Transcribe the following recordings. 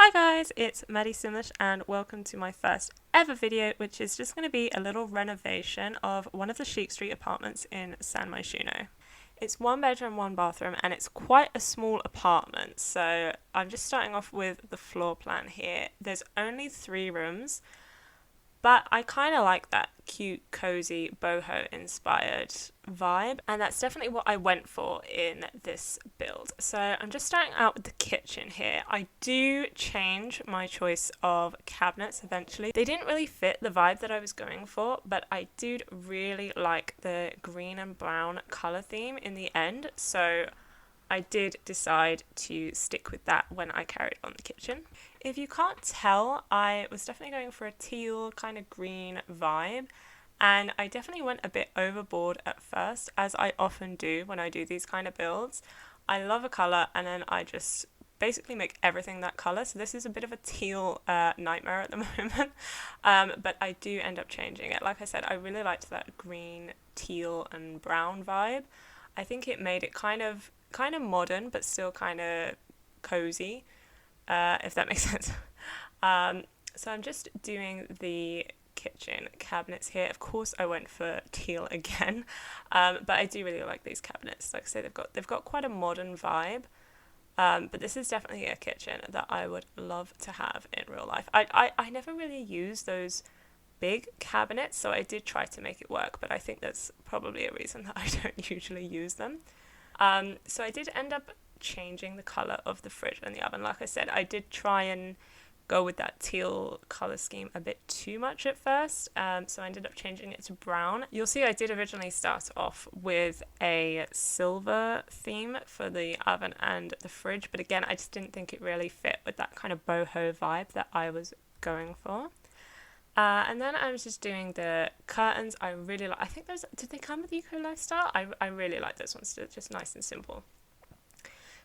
Hi guys, it's Maddy and welcome to my first ever video, which is just going to be a little renovation of one of the Sheep Street apartments in San Myshuno. It's one bedroom, one bathroom, and it's quite a small apartment. So I'm just starting off with the floor plan here. There's only 3 rooms, but I kind of like that cute, cozy, boho inspired vibe, and that's definitely what I went for in this build. So I'm just starting out with the kitchen here. I do change my choice of cabinets eventually. They didn't really fit the vibe that I was going for, but I did really like the green and brown color theme in the end. So I did decide to stick with that when I carried on the kitchen. If you can't tell, I was definitely going for a teal kind of green vibe, and I definitely went a bit overboard at first, as I often do when I do these kind of builds. I love a colour and then I just basically make everything that colour. So this is a bit of a teal nightmare at the moment, but I do end up changing it. Like I said, I really liked that green, teal and brown vibe. I think it made it kind of modern, but still kind of cozy, if that makes sense. So I'm just doing the kitchen cabinets here. Of course, I went for teal again, but I do really like these cabinets. Like I say, they've got quite a modern vibe. But this is definitely a kitchen that I would love to have in real life. I never really use those big cabinets, so I did try to make it work, but I think that's probably a reason that I don't usually use them. So I did end up changing the colour of the fridge and the oven. Like I said, I did try and go with that teal colour scheme a bit too much at first, so I ended up changing it to brown. You'll see I did originally start off with a silver theme for the oven and the fridge, but again, I just didn't think it really fit with that kind of boho vibe that I was going for. And then I was just doing the curtains. I really like, I think those, did they come with Eco Lifestyle? I really like those ones. They're just nice and simple.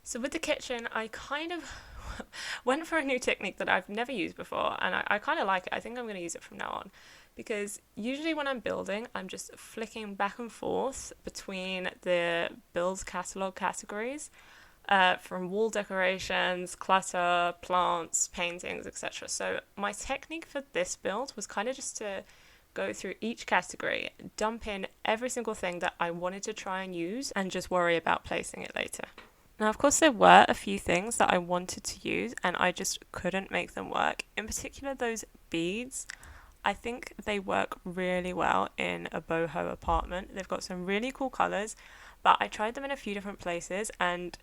So with the kitchen, I kind of went for a new technique that I've never used before, and I kind of like it. I think I'm going to use it from now on, because usually when I'm building, I'm just flicking back and forth between the build catalog categories, from wall decorations, clutter, plants, paintings, etc. So my technique for this build was kind of just to go through each category, dump in every single thing that I wanted to try and use, and just worry about placing it later. Now, of course, there were a few things that I wanted to use and I just couldn't make them work. In particular, those beads. I think they work really well in a boho apartment. They've got some really cool colours, but I tried them in a few different places and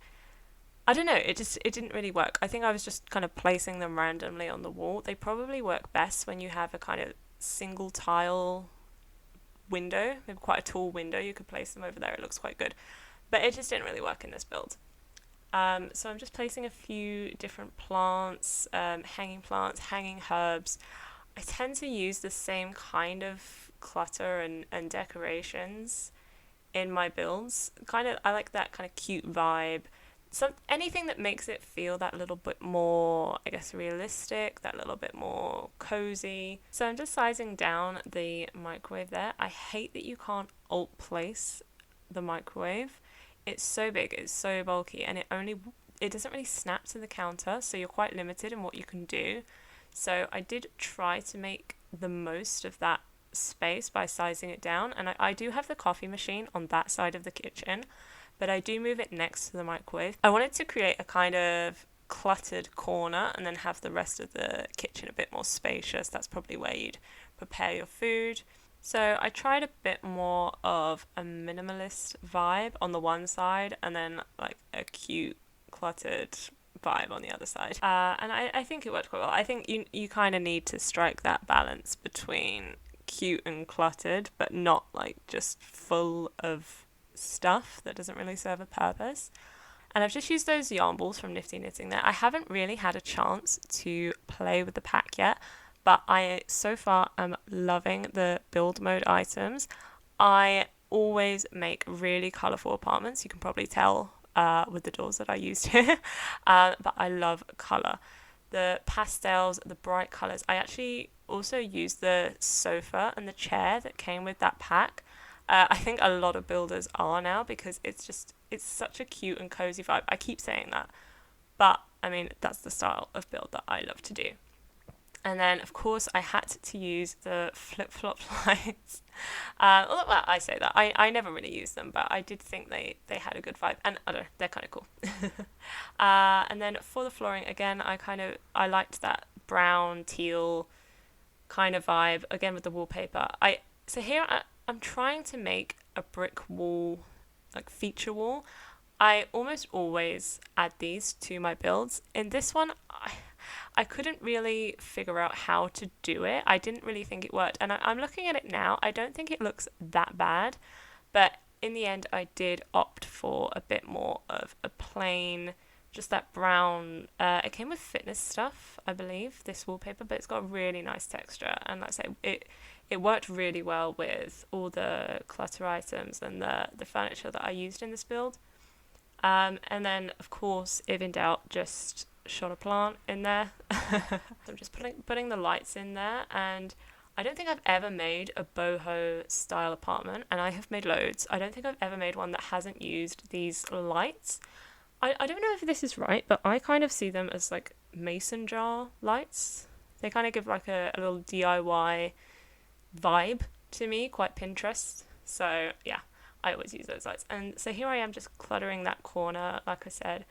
I don't know, it didn't really work. I think I was just kind of placing them randomly on the wall. They probably work best when you have a kind of single tile window, maybe quite a tall window. You could place them over there, it looks quite good. But it just didn't really work in this build. So I'm just placing a few different plants, hanging herbs. I tend to use the same kind of clutter and decorations in my builds. I like that kind of cute vibe. Anything that makes it feel that little bit more, I guess, realistic, that little bit more cozy. So I'm just sizing down the microwave there. I hate that you can't alt place the microwave. It's so big, it's so bulky, and it doesn't really snap to the counter, so you're quite limited in what you can do. So I did try to make the most of that space by sizing it down, and I do have the coffee machine on that side of the kitchen, but I do move it next to the microwave. I wanted to create a kind of cluttered corner and then have the rest of the kitchen a bit more spacious. That's probably where you'd prepare your food. So I tried a bit more of a minimalist vibe on the one side and then like a cute cluttered vibe on the other side. And I think it worked quite well. I think you kind of need to strike that balance between cute and cluttered, but not like just full of stuff that doesn't really serve a purpose. And I've just used those yarn balls from Nifty Knitting there. I haven't really had a chance to play with the pack yet, but I so far am loving the build mode items. I always make really colourful apartments. You can probably tell with the doors that I used here, but I love colour. The pastels, the bright colours. I actually also used the sofa and the chair that came with that pack. I think a lot of builders are now, because it's such a cute and cozy vibe. I keep saying that, but I mean, that's the style of build that I love to do. And then, of course, I had to use the flip-flop lights. Well, I say that. I never really used them, but I did think they had a good vibe. And I don't know, they're kind of cool. And then for the flooring, again, I liked that brown, teal kind of vibe, again with the wallpaper. So here I'm trying to make a brick wall, like feature wall. I almost always add these to my builds. In this one, I couldn't really figure out how to do it. I didn't really think it worked. And I'm looking at it now. I don't think it looks that bad. But in the end, I did opt for a bit more of a plain, just that brown. It came with fitness stuff, I believe, this wallpaper. But it's got a really nice texture. And like I say, it worked really well with all the clutter items and the furniture that I used in this build. And then, of course, if in doubt, just shot a plant in there. So I'm just putting the lights in there, and I don't think I've ever made a boho style apartment, and I have made loads. I don't think I've ever made one that hasn't used these lights. I don't know if this is right, but I kind of see them as like mason jar lights. They kind of give like a little DIY vibe to me, quite Pinterest. So yeah, I always use those lights. And so here I am just cluttering that corner, like I said.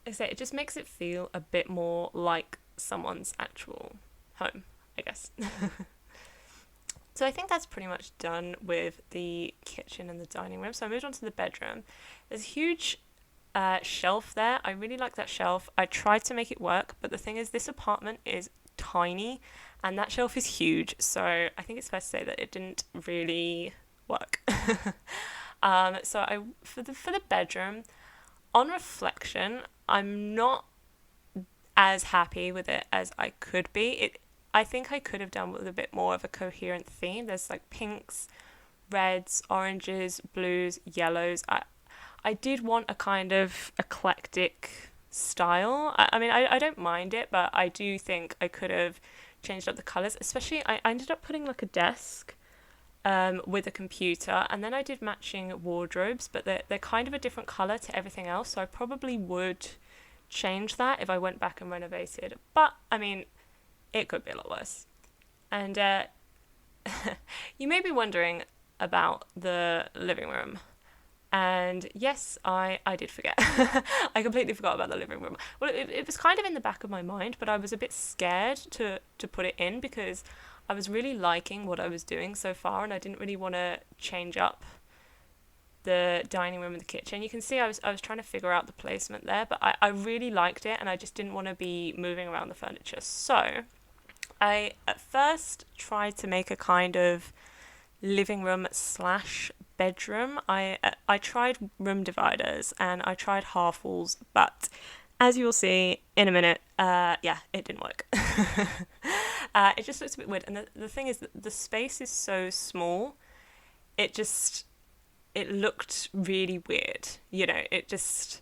It just makes it feel a bit more like someone's actual home, I guess. So I think that's pretty much done with the kitchen and the dining room. So I moved on to the bedroom. There's a huge shelf there. I really like that shelf. I tried to make it work, but the thing is, this apartment is tiny and that shelf is huge. So I think it's fair to say that it didn't really work. So for the bedroom, on reflection, I'm not as happy with it as I could be. I think I could have done with a bit more of a coherent theme. There's like pinks, reds, oranges, blues, yellows. I did want a kind of eclectic style. I mean, I don't mind it, but I do think I could have changed up the colours. Especially, I ended up putting like a desk with a computer, and then I did matching wardrobes, but they're kind of a different colour to everything else, so I probably would change that if I went back and renovated. But, I mean, it could be a lot worse. And you may be wondering about the living room. And yes, I did forget. I completely forgot about the living room. Well, it was kind of in the back of my mind, but I was a bit scared to put it in because I was really liking what I was doing so far, and I didn't really want to change up the dining room and the kitchen. You can see I was trying to figure out the placement there, but I really liked it, and I just didn't want to be moving around the furniture. So I at first tried to make a kind of living room / bedroom. I tried room dividers and I tried half walls, but as you'll see in a minute, it didn't work. It just looks a bit weird, and the thing is that the space is so small, it looked really weird. You know, it just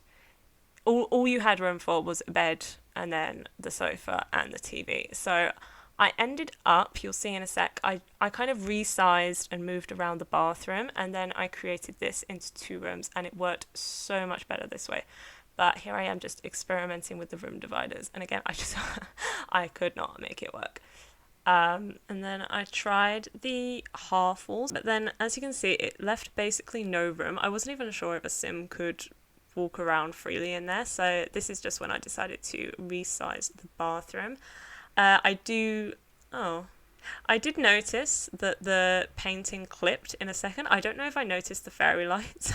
all you had room for was a bed and then the sofa and the TV. So I ended up, you'll see in a sec, I kind of resized and moved around the bathroom, and then I created this into 2 rooms, and it worked so much better this way. But here I am just experimenting with the room dividers, and again, I could not make it work. And then I tried the half walls, but then as you can see, it left basically no room. I wasn't even sure if a sim could walk around freely in there, so this is just when I decided to resize the bathroom. I did notice that the painting clipped in a second. I don't know if I noticed the fairy lights.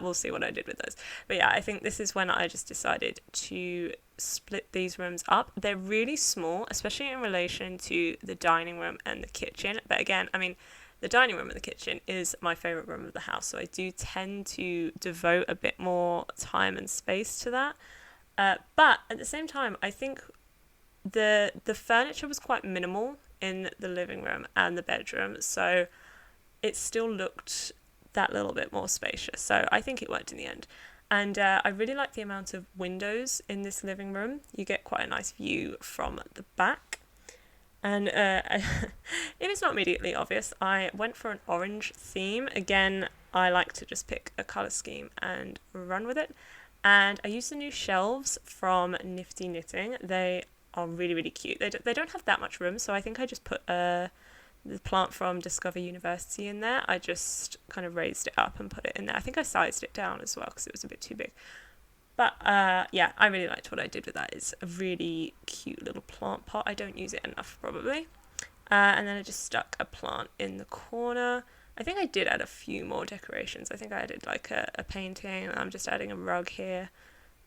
We'll see what I did with those. But yeah, I think this is when I just decided to split these rooms up. They're really small, especially in relation to the dining room and the kitchen. But again, I mean, the dining room and the kitchen is my favourite room of the house, so I do tend to devote a bit more time and space to that. But at the same time, I think the furniture was quite minimal in the living room and the bedroom, so it still looked that little bit more spacious. So I think it worked in the end. And I really like the amount of windows in this living room. You get quite a nice view from the back. And if it's not immediately obvious, I went for an orange theme. Again, I like to just pick a colour scheme and run with it. And I used the new shelves from Nifty Knitting. They are really, really cute. They don't have that much room, so I think I just put the plant from Discover University in there. I just kind of raised it up and put it in there. I think I sized it down as well because it was a bit too big. But yeah, I really liked what I did with that. It's a really cute little plant pot. I don't use it enough probably. And then I just stuck a plant in the corner. I think I did add a few more decorations. I think I added like a painting. I'm just adding a rug here.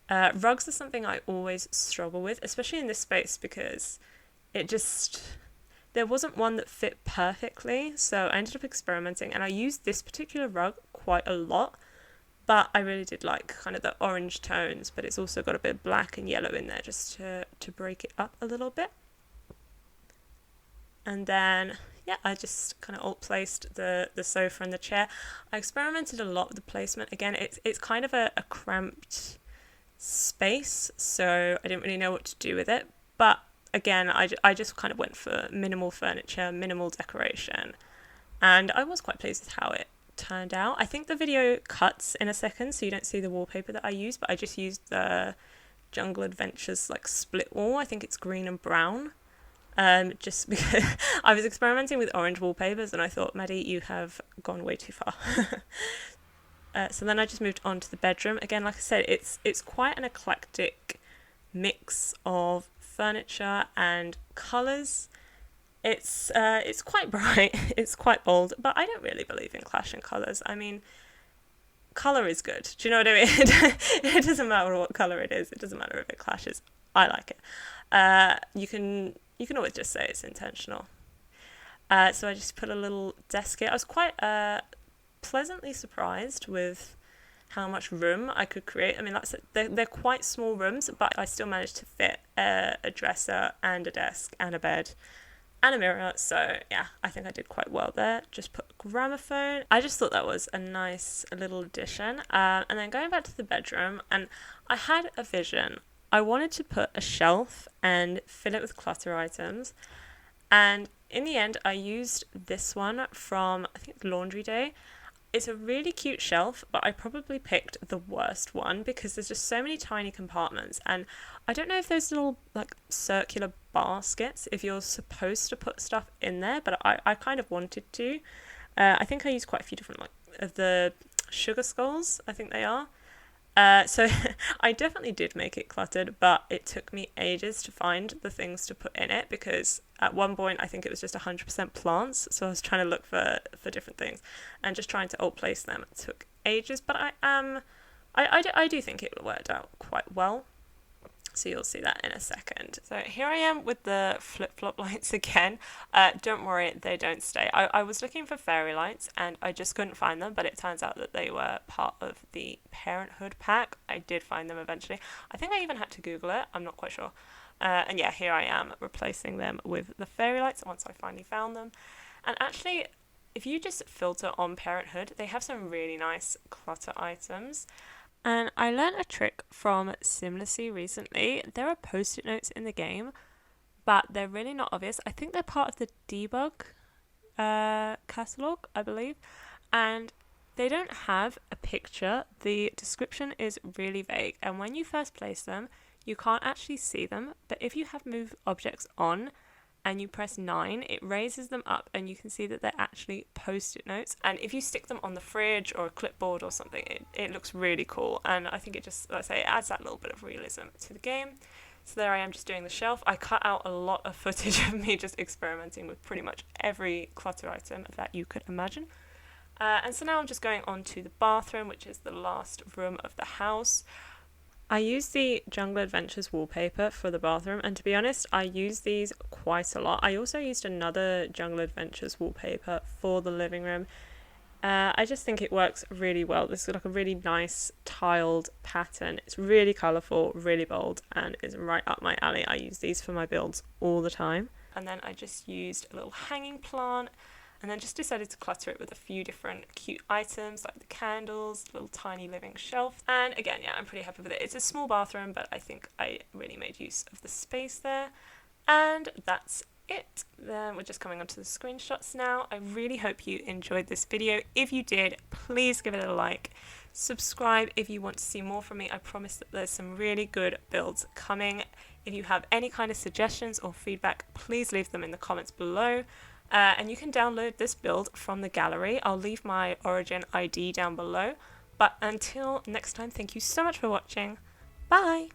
Rugs are something I always struggle with, especially in this space, because there wasn't one that fit perfectly. So I ended up experimenting, and I used this particular rug quite a lot. But I really did like kind of the orange tones, but it's also got a bit of black and yellow in there just to break it up a little bit. And then, yeah, I just kind of alt-placed the sofa and the chair. I experimented a lot with the placement. Again, it's kind of a cramped space, so I didn't really know what to do with it. But again, I just kind of went for minimal furniture, minimal decoration. And I was quite pleased with how it turned out. I think the video cuts in a second, so you don't see the wallpaper that I used, but I just used the Jungle Adventures like split wall. I think it's green and brown. Just because I was experimenting with orange wallpapers and I thought, Maddy, you have gone way too far. So then I just moved on to the bedroom. Again, like I said, it's quite an eclectic mix of furniture and colours. It's quite bright, it's quite bold, but I don't really believe in clashing colours. I mean, colour is good. Do you know what I mean? It doesn't matter what colour it is. It doesn't matter if it clashes. I like it. You can always just say it's intentional. So I just put a little desk here. I was quite pleasantly surprised with how much room I could create. I mean, they're quite small rooms, but I still managed to fit a dresser and a desk and a bed and a mirror. So yeah, I think I did quite well there. Just put a gramophone. I just thought that was a nice little addition. And then going back to the bedroom, and I had a vision. I wanted to put a shelf and fill it with clutter items. And in the end, I used this one from, I think, Laundry Day. It's a really cute shelf, but I probably picked the worst one because there's just so many tiny compartments. And I don't know if those little like circular baskets, if you're supposed to put stuff in there, but I kind of wanted to. I think I used quite a few different like of the sugar skulls, I think they are. So I definitely did make it cluttered, but it took me ages to find the things to put in it because at one point I think it was just 100% plants, so I was trying to look for different things and just trying to alt place them. It took ages, but I do think it worked out quite well. So you'll see that in a second. So here I am with the flip-flop lights again. Don't worry, they don't stay. I was looking for fairy lights and I just couldn't find them, but it turns out that they were part of the Parenthood pack. I did find them eventually. I think I even had to Google it. I'm not quite sure. And yeah, here I am replacing them with the fairy lights once I finally found them. And actually, if you just filter on Parenthood, they have some really nice clutter items. And I learned a trick from Simlacy recently. There are post-it notes in the game, but they're really not obvious. I think they're part of the debug catalogue, I believe. And they don't have a picture. The description is really vague. And when you first place them, you can't actually see them. But if you have move objects on, and you press 9, it raises them up and you can see that they're actually post-it notes. And if you stick them on the fridge or a clipboard or something, it looks really cool. And I think it just, let's say, it adds that little bit of realism to the game. So there I am just doing the shelf. I cut out a lot of footage of me just experimenting with pretty much every clutter item that you could imagine. And so now I'm just going on to the bathroom, which is the last room of the house. I used the Jungle Adventures wallpaper for the bathroom, and to be honest, I use these quite a lot. I also used another Jungle Adventures wallpaper for the living room. I just think it works really well. This is like a really nice tiled pattern. It's really colourful, really bold, and is right up my alley. I use these for my builds all the time. And then I just used a little hanging plant, and then just decided to clutter it with a few different cute items like the candles, little tiny living shelf. And again, yeah, I'm pretty happy with it. It's a small bathroom, but I think I really made use of the space there. And that's it. Then we're just coming onto the screenshots now. I really hope you enjoyed this video. If you did, please give it a like. Subscribe if you want to see more from me. I promise that there's some really good builds coming. If you have any kind of suggestions or feedback, please leave them in the comments below. And you can download this build from the gallery. I'll leave my origin ID down below. But until next time, thank you so much for watching. Bye!